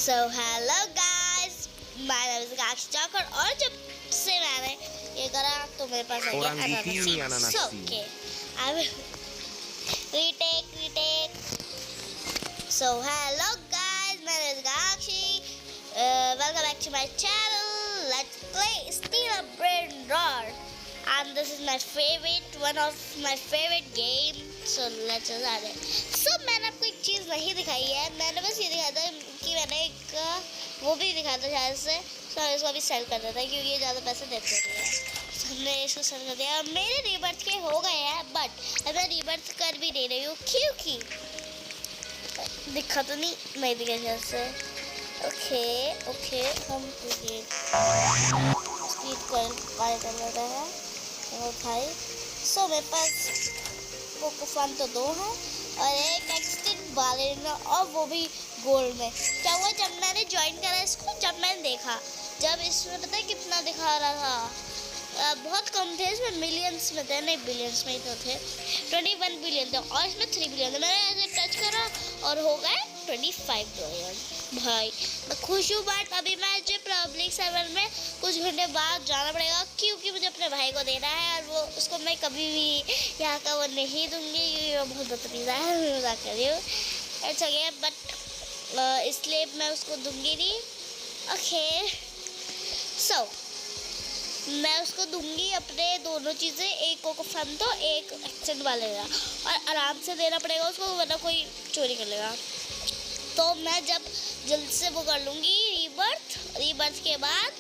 So hello guys, my name is Aakash Thakur और जब से मैंने ये करा तो मेरे पास आ गया अनानास। Okay, I will retake. So hello guys, my name is Akash, welcome back to my channel. Let's play steal a brain rot and this is my favorite, one of my favorite game. So let's start it. So मैंने आपको एक चीज़ नहीं दिखाई है, मैंने बस ये दिखाया था कि मैंने एक वो भी दिखाया था शायद से, तो इसको अभी सेल कर देता है क्योंकि ये ज़्यादा पैसे देते नहीं है। हमने इसको सेल कर दिया। मेरे रीबर्थ के हो गए हैं बट अब मैं रीबर्थ कर भी नहीं रही हूँ क्योंकि दिखा तो नहीं दिखा शायद से। ओके हम स्पीड कर लेते हैं भाई। सो मेरे पास कोकोफन तो 2 है और एक एक्सटेंट बालेरिना और वो भी गोल्ड में। क्या हुआ जब मैंने ज्वाइन करा इसको, जब मैंने देखा जब इसमें पता है कितना दिखा रहा था, बहुत कम थे इसमें, मिलियंस में थे, नहीं बिलियंस में ही तो थे, 21 बिलियन थे और इसमें 3 बिलियन थे। मैंने ऐसे टच करा और हो गए 25 बिलियन। भाई मैं खुश हूँ बट अभी मुझे पब्लिक सर्वर में कुछ घंटे बाद जाना पड़ेगा क्योंकि मुझे अपने भाई को देना है और वो उसको मैं कभी भी यहाँ का वो नहीं दूँगी क्योंकि वो बहुत बदतमीज़ है। मैं मजाक कर रही हूँ, अच्छा गया बट इसलिए मैं उसको दूँगी नहीं। ओके सो मैं उसको दूंगी अपने दोनों चीज़ें, एक कोकोफन तो एक एक्सेंट वालेगा और आराम से देना पड़ेगा उसको वरना कोई चोरी कर लेगा। तो मैं जब जल्द से वो कर लूँगी रीबर्थ के बाद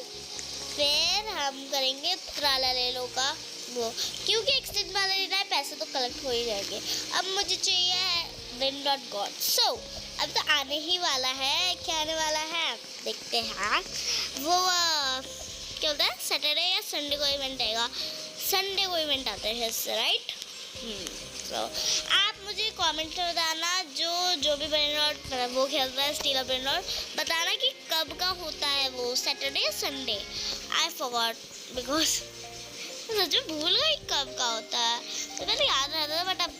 फिर हम करेंगे त्राला ले लो का वो, क्योंकि एक्सटेंड वाले लेना है, पैसे तो कलेक्ट हो ही जाएंगे। अब मुझे चाहिए है ब्रेन रॉड गॉड। सो अब तो आने ही वाला है, क्या आने वाला है देखते हैं। वो क्या होता है सैटरडे या संडे को इवेंट आएगा, संडे को इवेंट आता है इससे, राइट। तो आप मुझे कमेंट में बताना जो भी ब्रेन रॉड वो खेलता है स्टील ब्रेन रॉड, बताना कि कब का होता है वो, सैटरडे या संडे। आई फॉरगॉट बिकॉज सच में भूल गई कब का होता है, तो पहले याद रहता था बट अब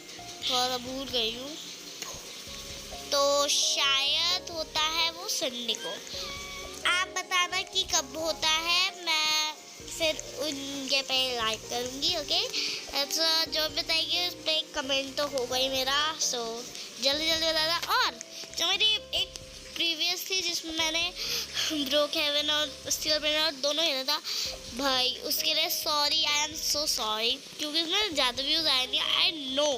थोड़ा भूल गई हूँ। तो शायद होता है वो संडे को, आप बताना कि कब होता है, मैं फिर उनके पे लाइक करूँगी। ओके तो जो बताइए उस पर कमेंट तो होगा ही मेरा। सो जल्दी बताना। और जो मेरी एक प्रीवियस थी जिसमें मैंने ब्रोक हेवन और स्टील ब्रेन और दोनों खेला था भाई, उसके लिए sorry, I am so sorry क्योंकि उसमें ज़्यादा व्यूज़ आए नहीं। आई नो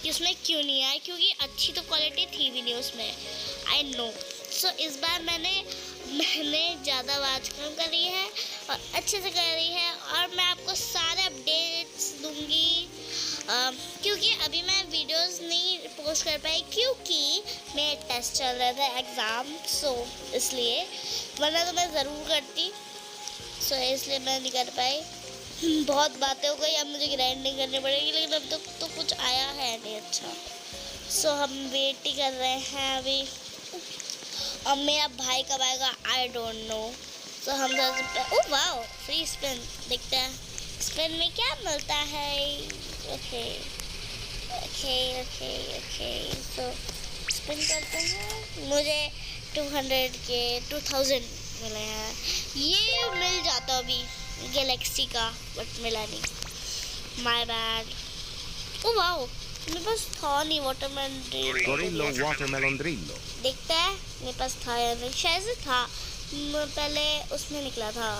कि उसमें क्यों नहीं आए क्योंकि अच्छी तो क्वालिटी थी भी नहीं उसमें, आई नो। सो इस बार मैंने ज़्यादा आवाज़ कम करी है और अच्छे से कर रही है और मैं आपको सारे अपडेट्स दूंगी क्योंकि अभी मैं वीडियोस नहीं पोस्ट कर पाई क्योंकि मेरे टेस्ट चल रहा था एग्ज़ाम। सो इसलिए वरना तो मैं ज़रूर करती, सो इसलिए मैं नहीं कर पाई। बहुत बातें हो गई, अब मुझे ग्राइंडिंग करनी पड़ेगी लेकिन अब तक तो कुछ आया है नहीं अच्छा। सो हम वेट ही कर रहे हैं अभी और मेरा भाई कब आएगा आई डोंट नो। तो हम ओह वाओ फ्री स्पिन, देखते हैं स्पिन में क्या मिलता है। ओके तो स्पिन करते हैं। मुझे 2000 मिले हैं, ये मिल जाता अभी गैलेक्सी का बट मिला नहीं, माय बैड। ओह वाओ मेरे पास था नहीं वाटरमेलन ड्रिलो, देखते हैं मेरे पास था या नहीं, शायद से था पहले उसमें निकला था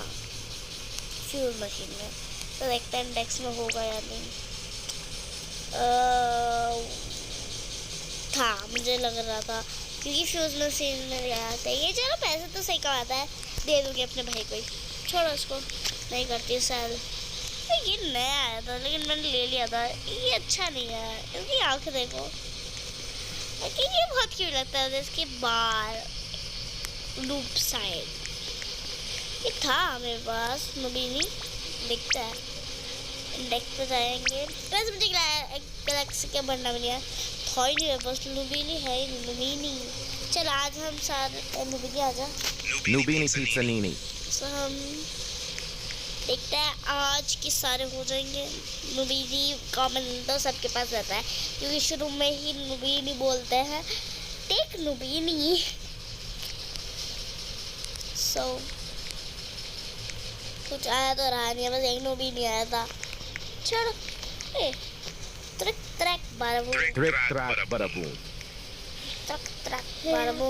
फ्यूज मशीन में, तो देखते हैं इंडेक्स में होगा या नहीं। था मुझे लग रहा था क्योंकि फ्यूज मशीन में गया था ये। चलो पैसे तो सही कमाता है, दे दूँगी अपने भाई को ही, छोड़ो उसको नहीं करती सेल। ये नया आया था लेकिन मैंने ले लिया था, ये अच्छा नहीं है, इसकी आँख देखो, ये बहुत क्यूट लगता है, इसके बाल लूप साइड। ये था मेरे पास नबीनी, दिखता है इंडेक्स पे जाएंगे। वैसे मुझे गैलेक्सी का बनना भी नहीं है, था ही नहीं मेरे पास, नबीनी है ही नहीं, नबीनी। चल आज हम सारे नबीनी आ जा, नबीनी पिज़्ज़ानीनी। सो हम देखते हैं आज के सारे हो जाएंगे। नबीनी कॉमन तो सबके पास रहता है क्योंकि शुरू में ही नबीनी बोलते हैं, टेक नबीनी। सो कुछ आया तो रहा नहीं है, बस एक नो भी नहीं आया था। चलो trick track bada boom Trick track bada boom. Trick track bada boom.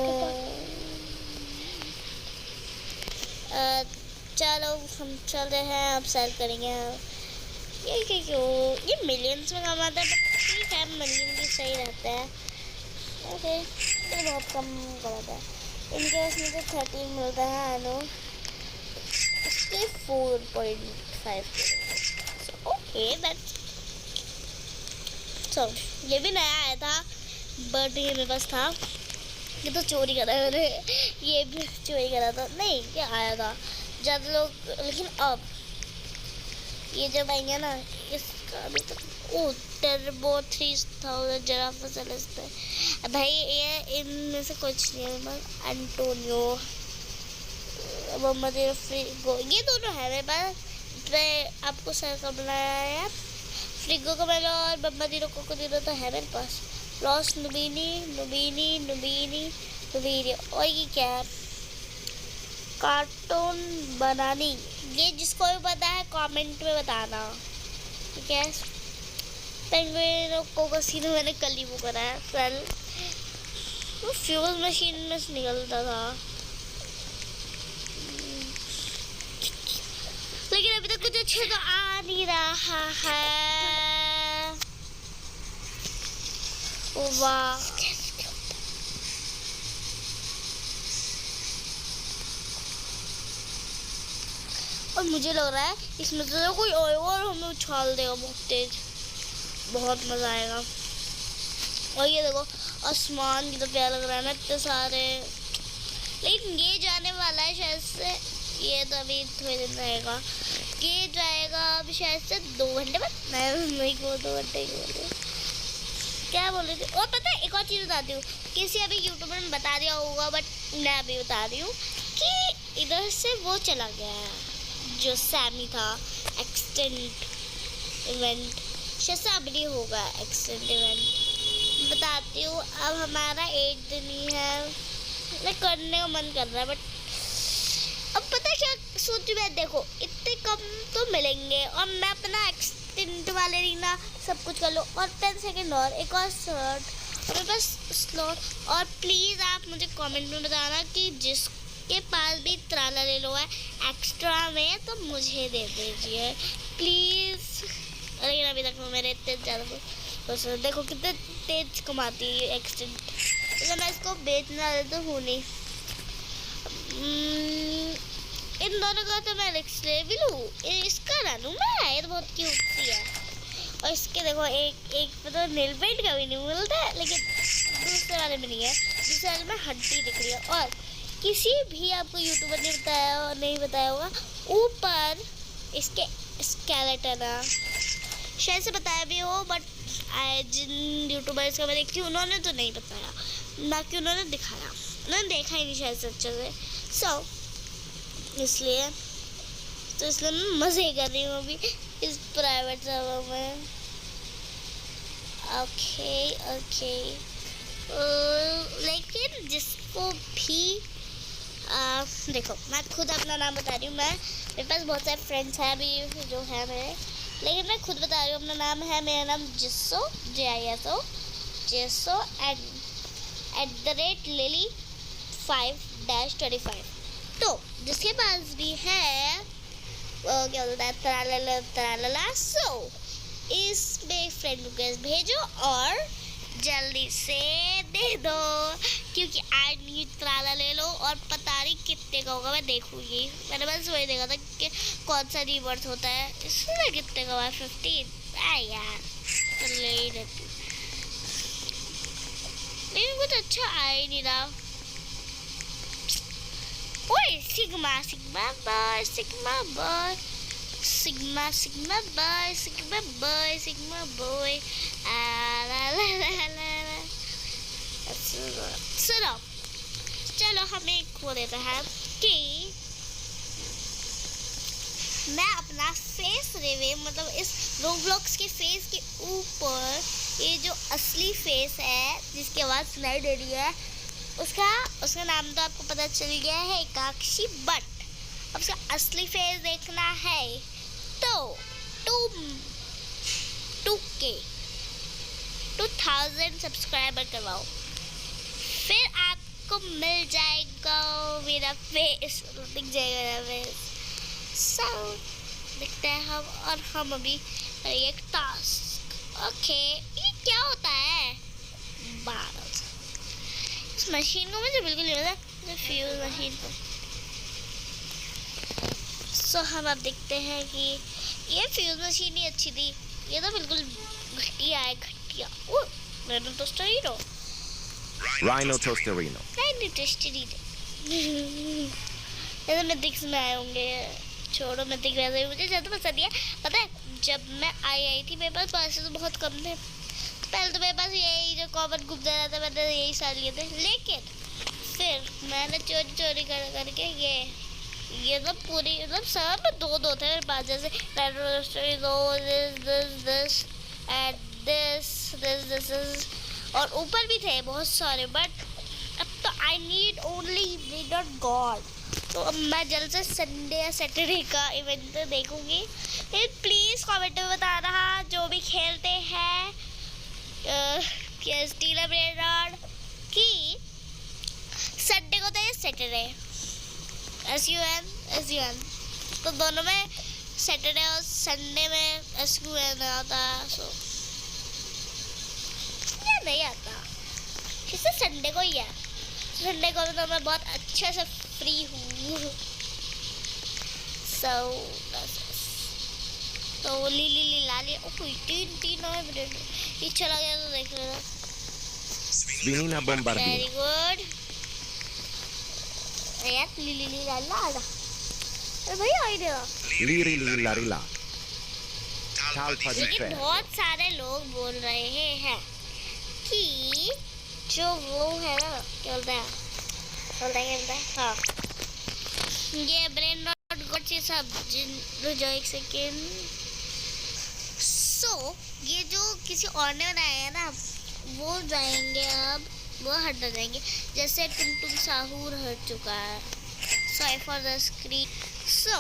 चलो हम चल रहे हैं, अब सेल करेंगे। ये मिलियंस में कमाता है, बट ठीक है, मिलियन भी सही रहता है। ओके, ये बहुत कम कमाता है। इनके पास मुझे 13 मिलता है, आई नो। इसके 4.5। Okay that's so. ये भी नया आया था, बट ये मेरे पास था। ये तो चोरी करा है मैंने, ये भी चोरी करा था। नहीं, ये आया था ज़्यादा लोग, लेकिन अब ये जब आएंगे ना, इसका अभी तक टर्बो 3000 जरा फसल इस पर भाई। ये इनमें से कुछ नहीं है, बस एंटोनियो मोहम्मद फ्रिगो, ये दोनों है मेरे पास। मैं आपको सर का बनाया है, फ्रिगो का मैंने, और मोहम्मद को दिनों तो है मेरे पास। रॉस नुबीनी नुबीनी नुबीनी नुबीनी। और ये क्या है, कार्टून बनानी। ये जिसको भी पता है कमेंट में बताना, ठीक है। पेंगुइन को कसीनो मैंने कल ही वो करा है, कल वो फ्यूज मशीन में से निकलता था, लेकिन अभी तक कुछ अच्छे तो आ नहीं रहा है। ओ वाह, और मुझे लग रहा है इसमें तो कोई और हमें उछाल देगा बहुत तेज, बहुत मजा आएगा। और ये देखो आसमान की तो प्यारा लग रहा है ना, इतने सारे। लेकिन ये जाने वाला है शायद से, ये तो अभी थोड़े दिन रहेगा। ये जाएगा अभी शायद से 2 घंटे बाद। नहीं को 2 घंटे की बोल रही, क्या बोल रही थी। और पता है एक और चीज़ बताती हूँ, किसी अभी यूट्यूबर ने बता दिया होगा, बट मैं अभी बता रही हूँ कि इधर से वो चला गया है जो सैमी था, एक्सटेंड इवेंट। शायद अब नहीं होगा एक्सटेंड इवेंट, बताती हूँ। अब हमारा 8 दिन ही है, मैं करने का मन कर रहा है, बट अब पता है क्या सोच रही मैं, देखो इतने कम तो मिलेंगे, और मैं अपना एक्सटेंड वाले रीना सब कुछ कर लो, और 10 सेकेंड और एक और स्लॉट, और मेरे पास स्लॉट। और प्लीज़ आप मुझे कमेंट में बताना कि जिसके पास भी त्राला ले लो है एक्स्ट्रा में, तो मुझे दे दीजिए प्लीज़। लेकिन अभी तक मेरे इतने ज़्यादा बस देखो कितने तेज कमाती है एक्सटेंड, तो मैं इसको बेचना तो हूँ नहीं। इन दोनों का तो मैं रिक्स ले भी लूँ, इसका ना लूँ मैं, ये तो बहुत क्यूट सी है। और इसके देखो एक पे तो नेल पेंट का भी नहीं मिलता है, लेकिन दूसरे वाले में नहीं है, दूसरे वाले में हड्डी दिख रही है। और किसी भी आपको यूट्यूबर ने बताया और नहीं बताया होगा, ऊपर इसके स्केलेटन है, शायद से बताया भी हो, बट जिन यूट्यूबर्स का मैं देखती हूँ उन्होंने तो नहीं बताया, ना कि उन्होंने दिखाया, उन्होंने देखा ही नहीं शायद से अच्छे से। सो इसलिए मैं मज़े कर रही हूँ अभी इस प्राइवेट सर्वर में। ओके लेकिन जिसको भी देखो, मैं खुद अपना नाम बता रही हूँ। मेरे पास बहुत सारे फ्रेंड्स हैं अभी जो है मेरे, लेकिन मैं खुद बता रही हूँ अपना नाम है, मेरा नाम जिसो JISO जिसो @lily 5-25। तो जिसके पास भी है क्या बोलता है त्राला, सो इसमें फ्रेंड रिक्वेस्ट भेजो और जल्दी से दे दो, क्योंकि आई नीड त्राला ले लो। और पता नहीं कितने का होगा, मैं देखूंगी। मैंने बस वही देखा था कि कौन सा रीबर्थ होता है, इसमें कितने का हुआ 15। यार तो ले ही लेती, लेकिन कुछ अच्छा आ ही नहीं रहा। ओए sigma sigma boy sigma boy sigma sigma boy sigma boy sigma boy सुनो, चलो हम एक खो देते हैं कि मैं अपना फेस रिवील, मतलब इस रोब्लॉक्स के फेस के ऊपर ये जो असली फेस है जिसकी आवाज़ सुनाई दे रही है, उसका उसका नाम तो आपको पता चल गया है, एकाक्षी, बट अब उसका असली फेस देखना है तो 2000 सब्सक्राइबर करवाओ, फिर आपको मिल जाएगा मेरा फेस, दिख जाएगा मेरा फेस। सो देखते हैं हम, और हम अभी करेंगे एक टास्क। ओके, ये क्या होता है? 12। इस मशीन को मुझे बिल्कुल नहीं पता, फ्यूज मशीन को। सो हम अब देखते हैं कि ये फ्यूज मशीन ही अच्छी थी, ये तो बिल्कुल घटिया है, घटिया। ओह, मैंने तो स्टोरीनो Rhino Tosterino. नहीं टेस्टी ऐसे मिथिक्स में आए होंगे, छोड़ो मिथिक, वैसे भी मुझे ज़्यादा पसंद है। पता है जब मैं आई थी मेरे पास पैसे तो बहुत कम थे, तो पहले तो मेरे पास यही जो कॉमन घूमता रहता मैंने यही सारे लिए थे, लेकिन फिर मैंने चोरी करके ये सब पूरी मतलब सब में दो थे मेरे पास, जैसे दिस और ऊपर भी थे बहुत सारे, बट अब तो I need only dot God. तो अब मैं जल्द से संडे या सैटरडे का इवेंट देखूंगी। प्लीज़ कमेंट में बताना जो भी खेलते हैं स्टीलर ब्रेड कि संडे को तो ये सैटरडे SUN तो दोनों में सैटरडे और संडे में SUN आता है। सो ये नहीं आता, किसी संडे को ही है। संडे को तो मैं बहुत अच्छे से फ्री हूँ। सो तो ली लाली तीन मिनट ये चला गया तो देख लेना। Svinina very Bombardino. गुड यार, ली लाला आजा। अरे भाई idea. Liri Lilla. Talpa di लेकिन Ferro. बहुत सारे लोग बोल रहे हैं कि जो वो है ना, क्या बोलते हैं हाँ, ये ब्रेन नॉट गुड से सब जो एक सेकेंड। सो ये जो किसी और ने बनाया है ना, वो जाएंगे अब, वो हट जाएंगे, जैसे टुन साहूर हट चुका है। Sorry for the screen. So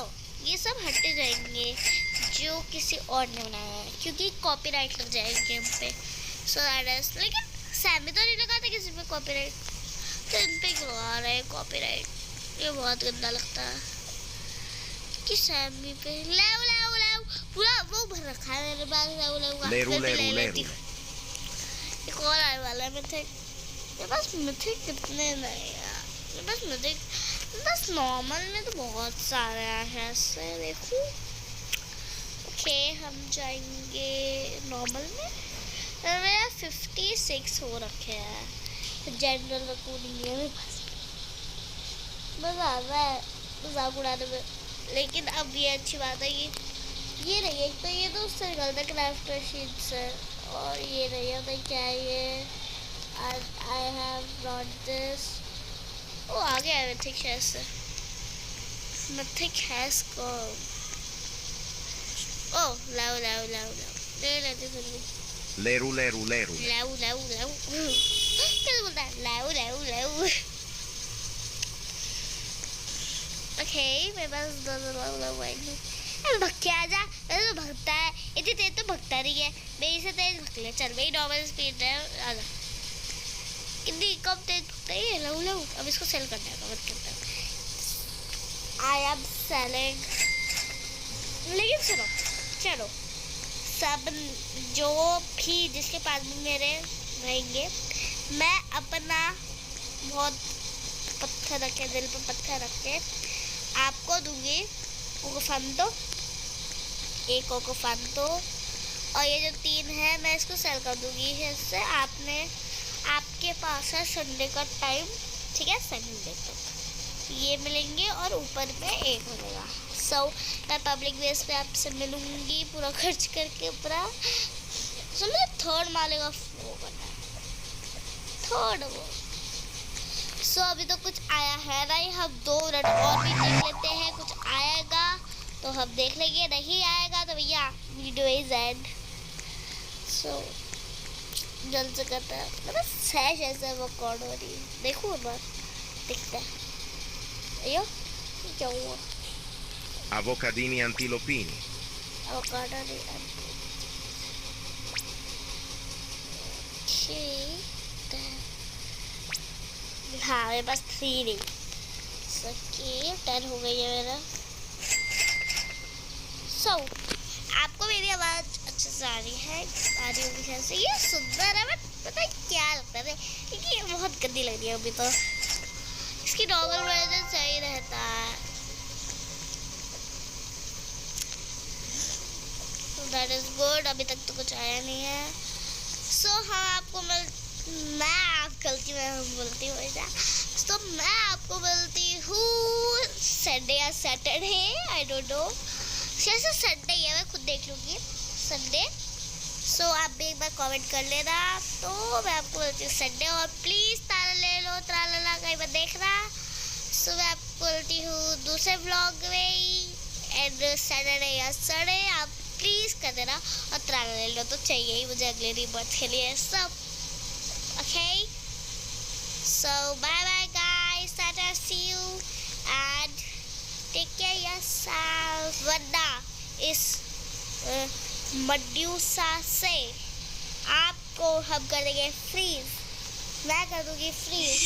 ये सब हटते जाएंगे जो किसी और ने बनाया है, क्योंकि कॉपीराइट लग जाएगा गेम पे। सो दैट इज, लेकिन सैमी तो नहीं लगाते किसी पे कॉपीराइट, तो इन पे क्यों आ रहा है कॉपीराइट? ये बहुत गंदा लगता है कि सैमी पे लाओ पूरा वो भर रखा है मेरे पास। Leru. एक और आने वाला है मिथिक। मेरे पास मिथिक कितने नहीं यार, मेरे पास मिथिक बस नॉर्मल में तो बहुत सारे हैं ऐसे, देखो। ओके हम जाएंगे नॉर्मल में, मेरा 56 हो रखे हैं, जनरल रखूँगी मेरे पास। मज़ा आ रहा है मजाक उड़ाने में, लेकिन अब ये अच्छी बात है कि ये नहीं है, तो ये तो उससे निकलता है क्राफ्ट मशीन से, और ये नहीं है तो क्या है ये, आई हैव नॉट दिस। ओ आ गया है मिथिक शायद से, मिथिक हैज कम। ओ लाओ ले लेते जल्दी। Leru. लाओ क्या बोलता है? लाओ। ओके मेरे पास दो आएंगे। अरे भग के आ जा, वैसे तो भगता है, इतनी तेज तो भगता नहीं है, मेरी से तेज भग ले। चल मेरी नॉर्मल स्पीड है, आ जा। कितनी कम तेज भगता है? लाओ अब इसको सेल करना है, मत करता है। आई एम सेलिंग, लेकिन सुनो चलो, सब जो भी जिसके पास भी मेरे रहेंगे, मैं अपना बहुत पत्थर रख के, दिल पे पत्थर रख के आपको दूंगी एक कोकोफांतो, और ये जो 3 है मैं इसको सेल कर दूंगी। इससे आपके पास है संडे का टाइम, ठीक है, संडे तक ये मिलेंगे और ऊपर में एक मिलेगा। सो मैं पब्लिक बेस पे आपसे मिलूंगी पूरा खर्च करके पूरा। सो मुझे 3rd माले का वो करना है, 3rd वो। सो अभी तो कुछ आया है नहीं, हम 2 मिनट और भी देख लेते हैं, कुछ आएगा तो हम देख लेंगे, नहीं आएगा तो भैया वीडियो इज एंड। सो जल्द से करता है मतलब सैश ऐसे वो कॉर्ड हो रही है। देखो एक बार दिखता है अयो ये क्या हुआ Avocadini antilopini. avocado नहीं हाँ मेरे पास 3 नहीं सके 10 हो गई है मेरा। आपको मेरी आवाज़ अच्छे से आ रही है होगी कैसे ये सुंदर है बट पता है क्या लगता है क्योंकि ये बहुत गंदी लग रही है अभी तो इसकी नॉर्मल वर्जन सही रहता है। दैट इज गुड अभी तक तो कुछ आया नहीं है। हाँ आपको मैं आप गलती में हम बोलती हूँ ऐसा तो मैं आपको बोलती हूँ संडे या सैटरडे आई डोंट नो कैसे संडे है मैं खुद देख लूँगी संडे। आप भी एक बार कमेंट कर लेना तो मैं आपको बोलती हूँ संडे और प्लीज़ तारा ले लो त्राला कहीं बार देखना। मैं आपको बोलती हूँ दूसरे ब्लॉग में एंड सैटरडे या संडे आप प्लीज़ कर देना और त्राला ले लो तो चाहिए ही मुझे अगले रीबर्थ के लिए सब okay. Bye bye guys tata see you and take care yourself. वरना इस मड्यूसा से आपको हम कर देंगे फ्रीज मैं कर दूंगी फ्रीज।